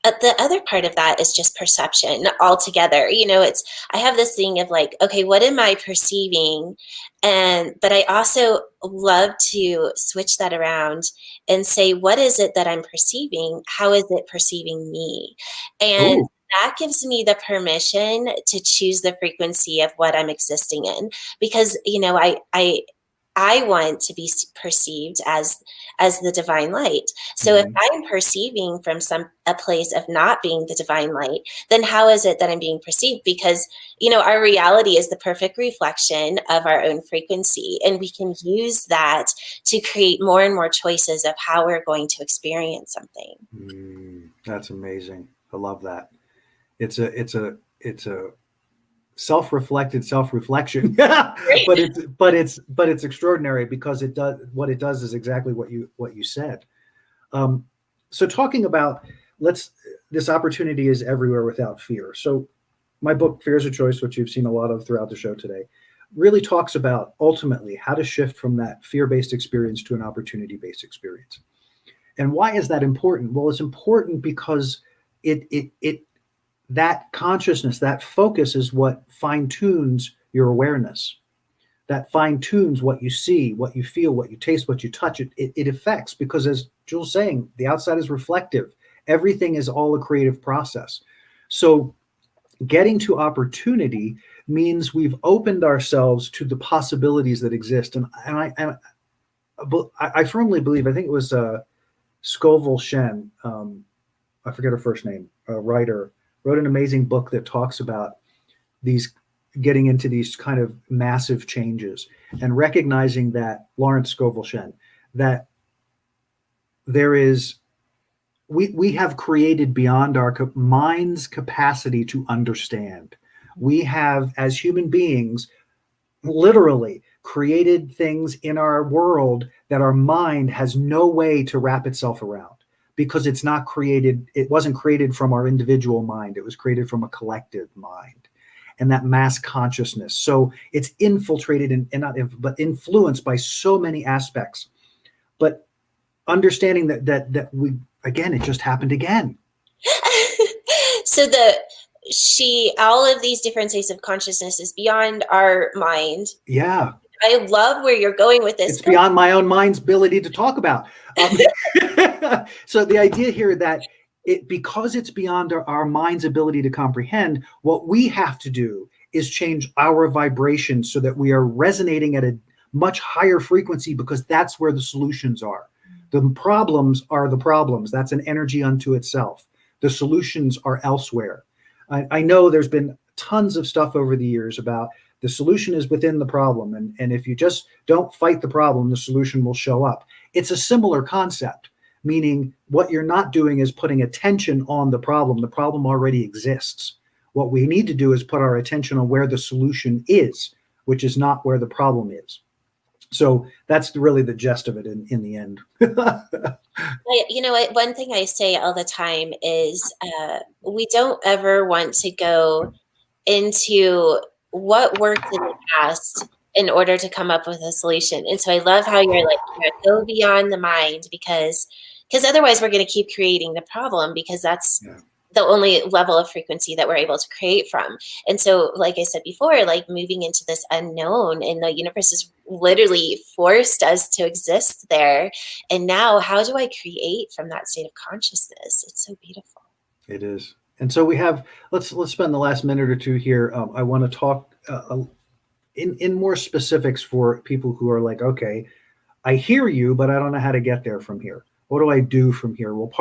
the other part of that is just perception altogether. I have this thing of like, okay, what am I perceiving? But I also love to switch that around and say, what is it that I'm perceiving? How is it perceiving me? And Ooh. that gives me the permission to choose the frequency of what I'm existing in, because, I want to be perceived as the divine light. So if I'm perceiving from a place of not being the divine light, then how is it that I'm being perceived? Because, our reality is the perfect reflection of our own frequency. And we can use that to create more and more choices of how we're going to experience something. That's amazing. I love that. It's a self-reflected self-reflection, but it's extraordinary, because what it does is exactly what you said. So talking about, this opportunity is everywhere without fear. So my book, Fear is a Choice, which you've seen a lot of throughout the show today, really talks about ultimately how to shift from that fear-based experience to an opportunity-based experience. And why is that important? Well, it's important because that consciousness, that focus is what fine-tunes your awareness. That fine-tunes what you see, what you feel, what you taste, what you touch. It affects, because as Jul's saying, the outside is reflective. Everything is all a creative process. So getting to opportunity means we've opened ourselves to the possibilities that exist. And I firmly believe, I think it was Scoville Shen, I forget her first name, a writer, wrote an amazing book that talks about getting into these kind of massive changes, and recognizing that, Lawrence Scoville Shen, that we have created beyond our mind's capacity to understand. We have, as human beings, literally created things in our world that our mind has no way to wrap itself around, because it wasn't created from our individual mind. It was created from a collective mind, and that mass consciousness. So it's infiltrated but influenced by so many aspects. But understanding that we, again, it just happened again. So all of these different states of consciousness is beyond our mind. Yeah. I love where you're going with this. It's beyond my own mind's ability to talk about. So the idea here that because it's beyond our mind's ability to comprehend, what we have to do is change our vibration so that we are resonating at a much higher frequency, because that's where the solutions are. The problems are the problems. That's an energy unto itself. The solutions are elsewhere. I know there's been tons of stuff over the years about The solution is within the problem. And if you just don't fight the problem, the solution will show up. It's a similar concept, meaning what you're not doing is putting attention on the problem. The problem already exists. What we need to do is put our attention on where the solution is, which is not where the problem is. So that's really the gist of it in the end. You know what? One thing I say all the time is we don't ever want to go into what worked in the past in order to come up with a solution. And so I love how you're like, go beyond the mind, because otherwise we're going to keep creating the problem, because that's the only level of frequency that we're able to create from. And so, like I said before, like moving into this unknown, and the universe has literally forced us to exist there. And now how do I create from that state of consciousness? It's so beautiful. It is. And so we have, let's spend the last minute or two here. I want to talk in more specifics for people who are like, okay, I hear you, but I don't know how to get there from here. What do I do from here? Well,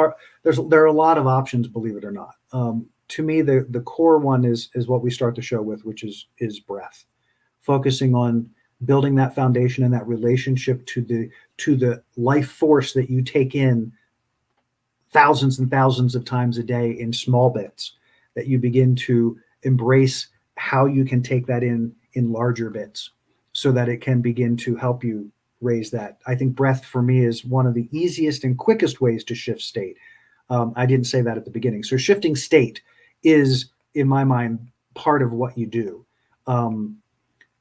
there are a lot of options, believe it or not. To me, the core one is what we start the show with, which is breath, focusing on building that foundation and that relationship to the life force that you take in thousands and thousands of times a day in small bits, that you begin to embrace how you can take that in larger bits so that it can begin to help you raise that. I think breath for me is one of the easiest and quickest ways to shift state. I didn't say that at the beginning. So shifting state is, in my mind, part of what you do.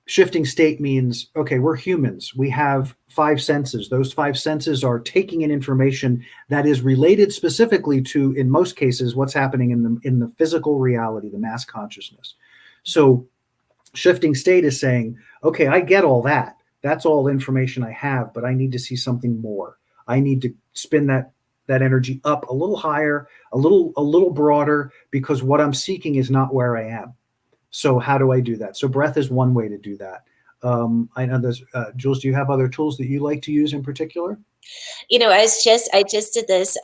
Shifting state means, okay, we're humans. We have 5 senses. Those 5 senses are taking in information that is related specifically to, in most cases, what's happening in the physical reality, the mass consciousness. So shifting state is saying, okay, I get all that. That's all information I have, but I need to see something more. I need to spin that energy up a little higher, a little broader, because what I'm seeking is not where I am. So how do I do that? So breath is one way to do that. I know there's, Jules, do you have other tools that you like to use in particular? You know, I just did this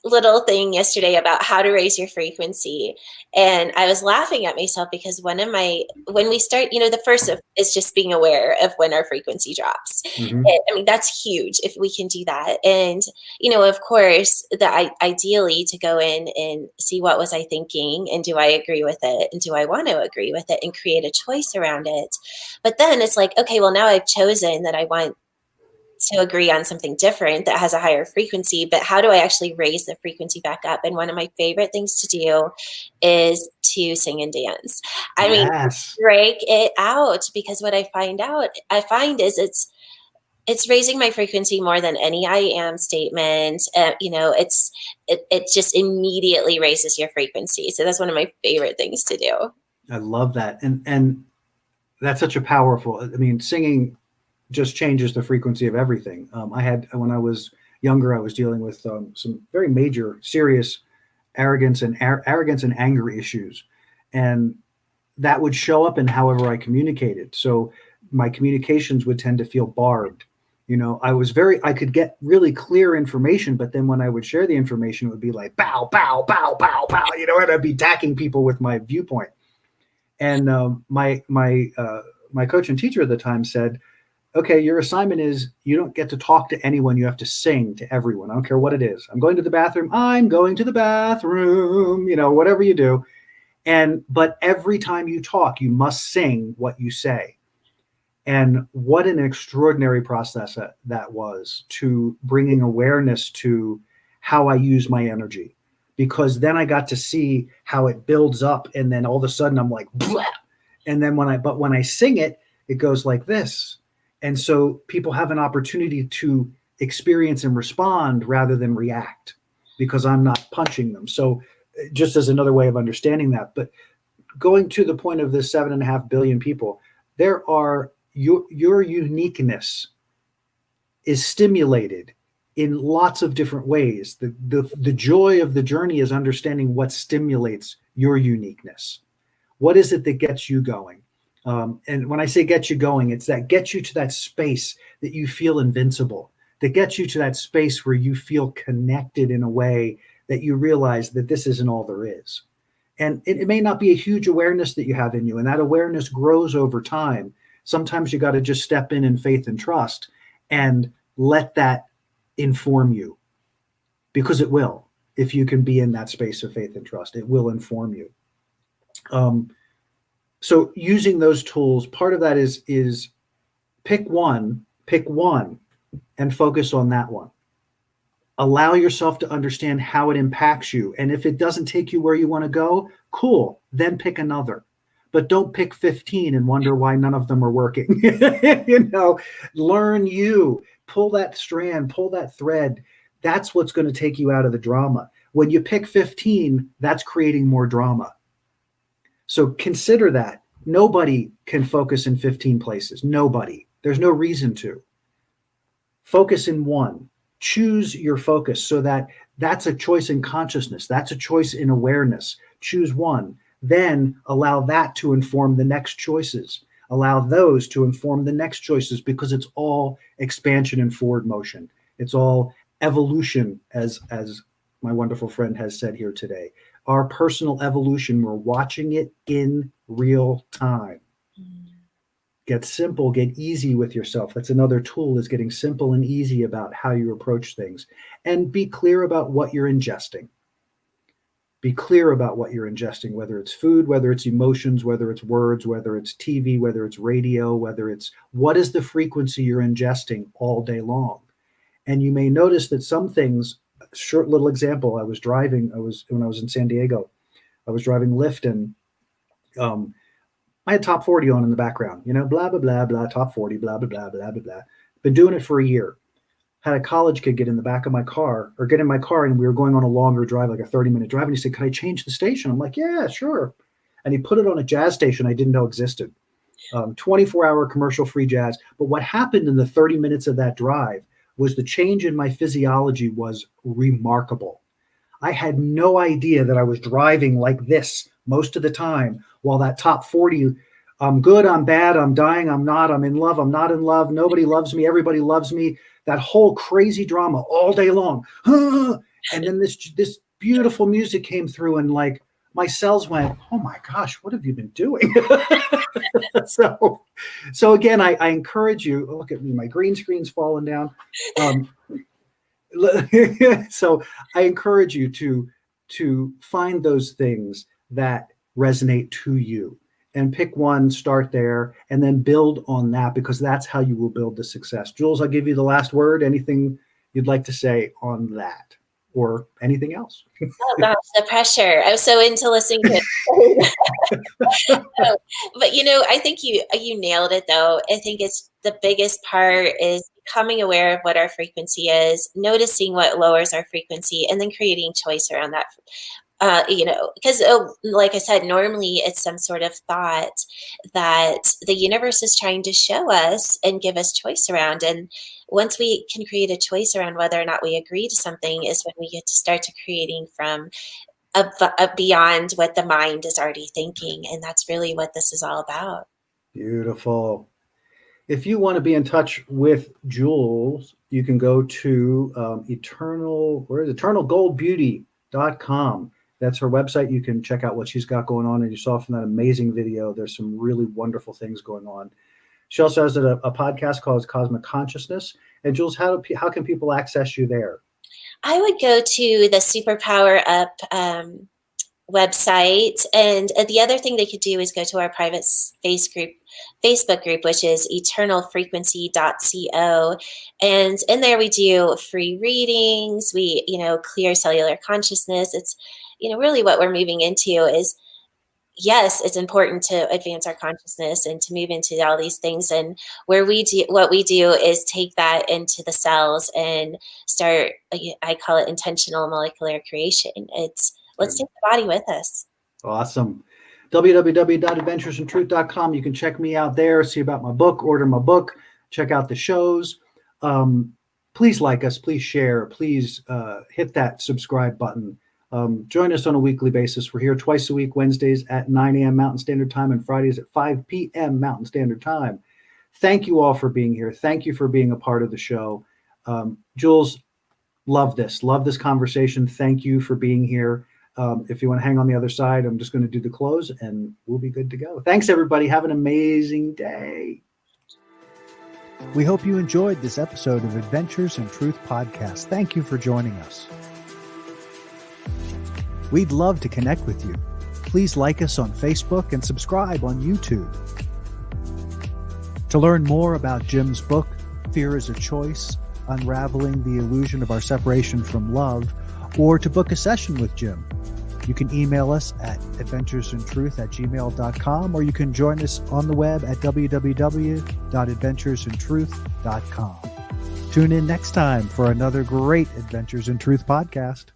little thing yesterday about how to raise your frequency. And I was laughing at myself because when we start, the first is just being aware of when our frequency drops. Mm-hmm. I mean, that's huge if we can do that. And, of course, ideally to go in and see what was I thinking, and do I agree with it? And do I want to agree with it, and create a choice around it? But then it's like, okay, well, now I've chosen that I want to agree on something different that has a higher frequency, but how do I actually raise the frequency back up? And one of my favorite things to do is to sing and dance. I mean, break it out, because what I find is it's raising my frequency more than any I am statement. It just immediately raises your frequency. So that's one of my favorite things to do. I love that. And that's such a powerful, singing just changes the frequency of everything. When I was younger, I was dealing with some very major, serious arrogance and anger issues. And that would show up in however I communicated. So my communications would tend to feel barbed. I could get really clear information, but then when I would share the information, it would be like, bow, bow, bow, bow, bow, and I'd be attacking people with my viewpoint. And my coach and teacher at the time said, okay, your assignment is you don't get to talk to anyone. You have to sing to everyone. I don't care what it is. I'm going to the bathroom. I'm going to the bathroom, whatever you do. But every time you talk, you must sing what you say. And what an extraordinary process that was, to bringing awareness to how I use my energy, because then I got to see how it builds up. And then all of a sudden I'm like, blah. And then when I sing it, it goes like this. And so people have an opportunity to experience and respond rather than react, because I'm not punching them. So just as another way of understanding that, but going to the point of the 7.5 billion people, your uniqueness is stimulated in lots of different ways. The joy of the journey is understanding what stimulates your uniqueness. What is it that gets you going? And when I say get you going, it's that gets you to that space that you feel invincible, that gets you to that space where you feel connected in a way that you realize that this isn't all there is. And it may not be a huge awareness that you have in you, and that awareness grows over time. Sometimes you got to just step in faith and trust and let that inform you, because it will. If you can be in that space of faith and trust, it will inform you. So using those tools, part of that is pick one and focus on that one. Allow yourself to understand how it impacts you. And if it doesn't take you where you want to go, cool, then pick another. But don't pick 15 and wonder why none of them are working. Learn you, pull that strand, pull that thread. That's what's going to take you out of the drama. When you pick 15, that's creating more drama. So consider that. Nobody can focus in 15 places. Nobody. There's no reason to. Focus in one. Choose your focus, so that's a choice in consciousness. That's a choice in awareness. Choose one. Then allow that to inform the next choices. Allow those to inform the next choices, because it's all expansion and forward motion. It's all evolution, as my wonderful friend has said here today. Our personal evolution, we're watching it in real time. Get simple, get easy with yourself. That's another tool, is getting simple and easy about how you approach things. And be clear about what you're ingesting. Be clear about what you're ingesting, whether it's food, whether it's emotions, whether it's words, whether it's TV, whether it's radio, whether it's what is the frequency you're ingesting all day long. And you may notice that some things, short little example, when I was in San Diego, I was driving Lyft, and I had top 40 on in the background, blah, blah, blah, blah, top 40, blah, blah, blah, blah, blah, blah. Been doing it for a year. Had a college kid get in my car, and we were going on a longer drive, like a 30-minute drive. And he said, "Can I change the station?" I'm like, "Yeah, sure." And he put it on a jazz station I didn't know existed. 24-hour commercial-free jazz. But what happened in the 30 minutes of that drive was the change in my physiology was remarkable. I had no idea that I was driving like this most of the time, while that top 40, I'm good, I'm bad, I'm dying, I'm not, I'm in love, I'm not in love, nobody loves me, everybody loves me, that whole crazy drama all day long. And then this beautiful music came through, and like my cells went, "Oh my gosh, what have you been doing?" So again, I encourage you, look at me, my green screen's falling down. So I encourage you to find those things that resonate to you, and pick one, start there, and then build on that, because that's how you will build the success. Jules, I'll give you the last word. Anything you'd like to say on that, or anything else? Oh gosh, the pressure. I was so into listening to it. But I think you nailed it though. I think it's the biggest part is becoming aware of what our frequency is, noticing what lowers our frequency, and then creating choice around that. Because like I said, normally it's some sort of thought that the universe is trying to show us and give us choice around. And once we can create a choice around whether or not we agree to something, is when we get to start to creating from beyond what the mind is already thinking. And that's really what this is all about. Beautiful. If you want to be in touch with Jules, you can go to eternalgoldbeauty.com. That's her website. You can check out what she's got going on. And you saw from that amazing video, there's some really wonderful things going on. She also has a podcast called Cosmic Consciousness. And Jules, how can people access you there? I would go to the Superpower Up website. And the other thing they could do is go to our private Facebook group, which is eternalfrequency.co. And in there we do free readings. We, clear cellular consciousness. It's, really what we're moving into is, yes, it's important to advance our consciousness and to move into all these things. And what we do is take that into the cells and start, I call it intentional molecular creation. Let's take the body with us. Awesome. www.adventuresinTruth.com. You can check me out there, see about my book, order my book, check out the shows. Please like us, please share, please hit that subscribe button. Join us on a weekly basis. We're here twice a week, Wednesdays at 9 a.m. Mountain Standard Time and Fridays at 5 p.m. Mountain Standard Time. Thank you all for being here. Thank you for being a part of the show. Jules, love this conversation. Thank you for being here. If you want to hang on the other side, I'm just going to do the close and we'll be good to go. Thanks, everybody. Have an amazing day. We hope you enjoyed this episode of Adventures in Truth podcast. Thank you for joining us. We'd love to connect with you. Please like us on Facebook and subscribe on YouTube. To learn more about Jim's book, Fear is a Choice, Unraveling the Illusion of Our Separation from Love, or to book a session with Jim, you can email us at adventuresintruth@gmail.com, or you can join us on the web at www.adventuresintruth.com. Tune in next time for another great Adventures in Truth podcast.